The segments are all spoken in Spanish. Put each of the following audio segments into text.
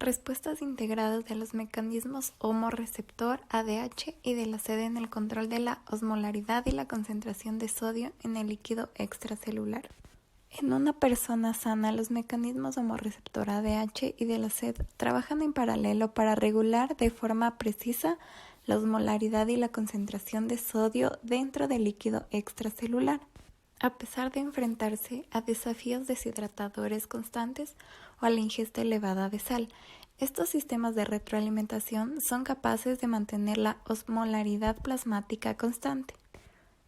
Respuestas integradas de los mecanismos homorreceptor ADH y de la sed en el control de la osmolaridad y la concentración de sodio en el líquido extracelular. En una persona sana, los mecanismos homorreceptor ADH y de la sed trabajan en paralelo para regular de forma precisa la osmolaridad y la concentración de sodio dentro del líquido extracelular. A pesar de enfrentarse a desafíos deshidratadores constantes o a la ingesta elevada de sal, estos sistemas de retroalimentación son capaces de mantener la osmolaridad plasmática constante.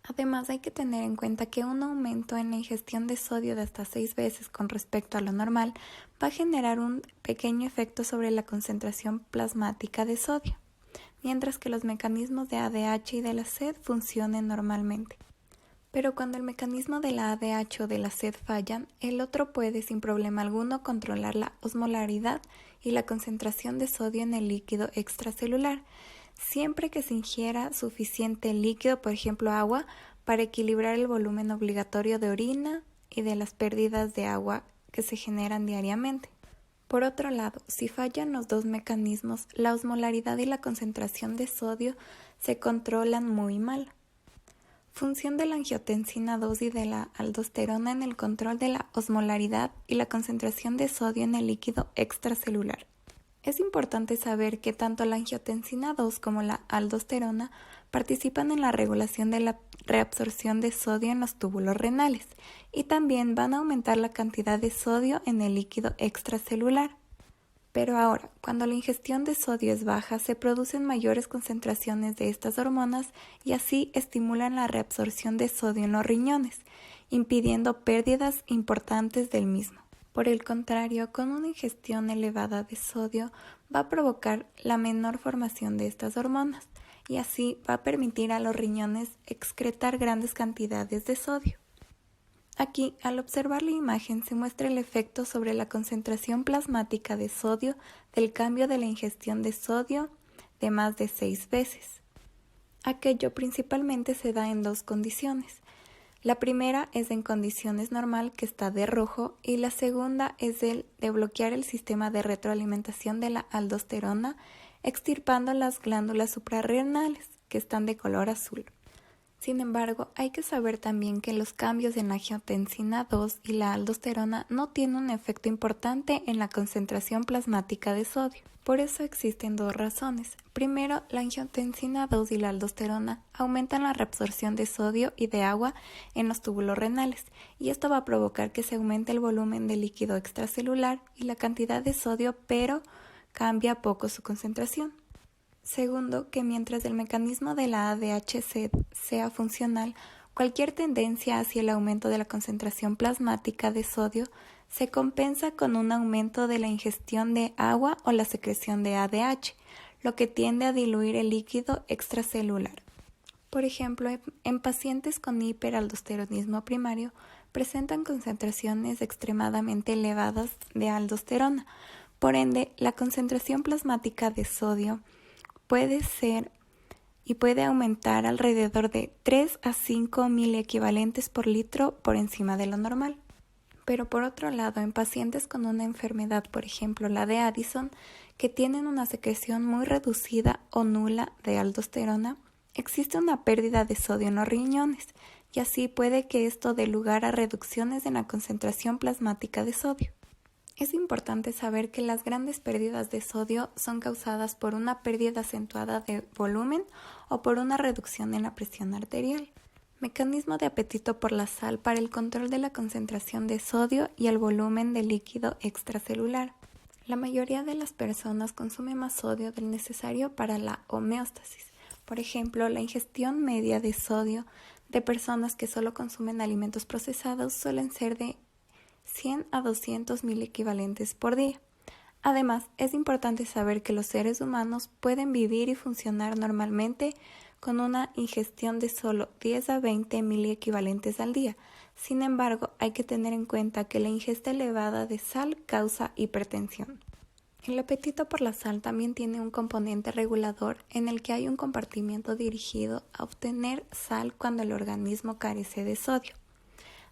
Además, hay que tener en cuenta que un aumento en la ingestión de sodio de hasta 6 veces con respecto a lo normal va a generar un pequeño efecto sobre la concentración plasmática de sodio, mientras que los mecanismos de ADH y de la sed funcionen normalmente. Pero cuando el mecanismo de la ADH o de la sed fallan, el otro puede sin problema alguno controlar la osmolaridad y la concentración de sodio en el líquido extracelular, siempre que se ingiera suficiente líquido, por ejemplo agua, para equilibrar el volumen obligatorio de orina y de las pérdidas de agua que se generan diariamente. Por otro lado, si fallan los dos mecanismos, la osmolaridad y la concentración de sodio se controlan muy mal. Función de la angiotensina 2 y de la aldosterona en el control de la osmolaridad y la concentración de sodio en el líquido extracelular. Es importante saber que tanto la angiotensina 2 como la aldosterona participan en la regulación de la reabsorción de sodio en los túbulos renales y también van a aumentar la cantidad de sodio en el líquido extracelular. Pero ahora, cuando la ingestión de sodio es baja, se producen mayores concentraciones de estas hormonas y así estimulan la reabsorción de sodio en los riñones, impidiendo pérdidas importantes del mismo. Por el contrario, con una ingestión elevada de sodio va a provocar la menor formación de estas hormonas y así va a permitir a los riñones excretar grandes cantidades de sodio. Aquí, al observar la imagen, se muestra el efecto sobre la concentración plasmática de sodio del cambio de la ingestión de sodio de más de 6 veces. Aquello principalmente se da en dos condiciones. La primera es en condiciones normal, que está de rojo, y la segunda es el de bloquear el sistema de retroalimentación de la aldosterona, extirpando las glándulas suprarrenales, que están de color azul. Sin embargo, hay que saber también que los cambios en la angiotensina 2 y la aldosterona no tienen un efecto importante en la concentración plasmática de sodio. Por eso existen dos razones. Primero, la angiotensina 2 y la aldosterona aumentan la reabsorción de sodio y de agua en los túbulos renales, y esto va a provocar que se aumente el volumen de líquido extracelular y la cantidad de sodio, pero cambia poco su concentración. Segundo, que mientras el mecanismo de la ADH-sed sea funcional, cualquier tendencia hacia el aumento de la concentración plasmática de sodio se compensa con un aumento de la ingestión de agua o la secreción de ADH, lo que tiende a diluir el líquido extracelular. Por ejemplo, en pacientes con hiperaldosteronismo primario presentan concentraciones extremadamente elevadas de aldosterona. Por ende, la concentración plasmática de sodio puede ser y puede aumentar alrededor de 3 a 5 miliequivalentes por litro por encima de lo normal. Pero por otro lado, en pacientes con una enfermedad, por ejemplo la de Addison, que tienen una secreción muy reducida o nula de aldosterona, existe una pérdida de sodio en los riñones y así puede que esto dé lugar a reducciones en la concentración plasmática de sodio. Es importante saber que las grandes pérdidas de sodio son causadas por una pérdida acentuada de volumen o por una reducción en la presión arterial. Mecanismo de apetito por la sal para el control de la concentración de sodio y el volumen de líquido extracelular. La mayoría de las personas consume más sodio del necesario para la homeostasis. Por ejemplo, la ingestión media de sodio de personas que solo consumen alimentos procesados suelen ser de 100 a 200 miliequivalentes por día. Además, es importante saber que los seres humanos pueden vivir y funcionar normalmente con una ingestión de solo 10 a 20 miliequivalentes al día. Sin embargo, hay que tener en cuenta que la ingesta elevada de sal causa hipertensión. El apetito por la sal también tiene un componente regulador en el que hay un compartimiento dirigido a obtener sal cuando el organismo carece de sodio.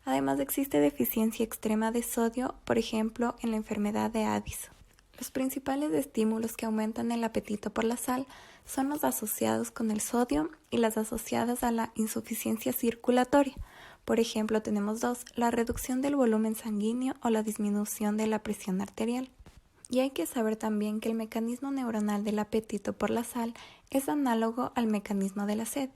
Además, existe deficiencia extrema de sodio, por ejemplo, en la enfermedad de Addison. Los principales estímulos que aumentan el apetito por la sal son los asociados con el sodio y las asociadas a la insuficiencia circulatoria. Por ejemplo, tenemos dos: la reducción del volumen sanguíneo o la disminución de la presión arterial. Y hay que saber también que el mecanismo neuronal del apetito por la sal es análogo al mecanismo de la sed,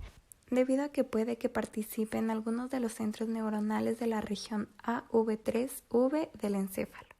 debido a que puede que participe en algunos de los centros neuronales de la región AV3V del encéfalo.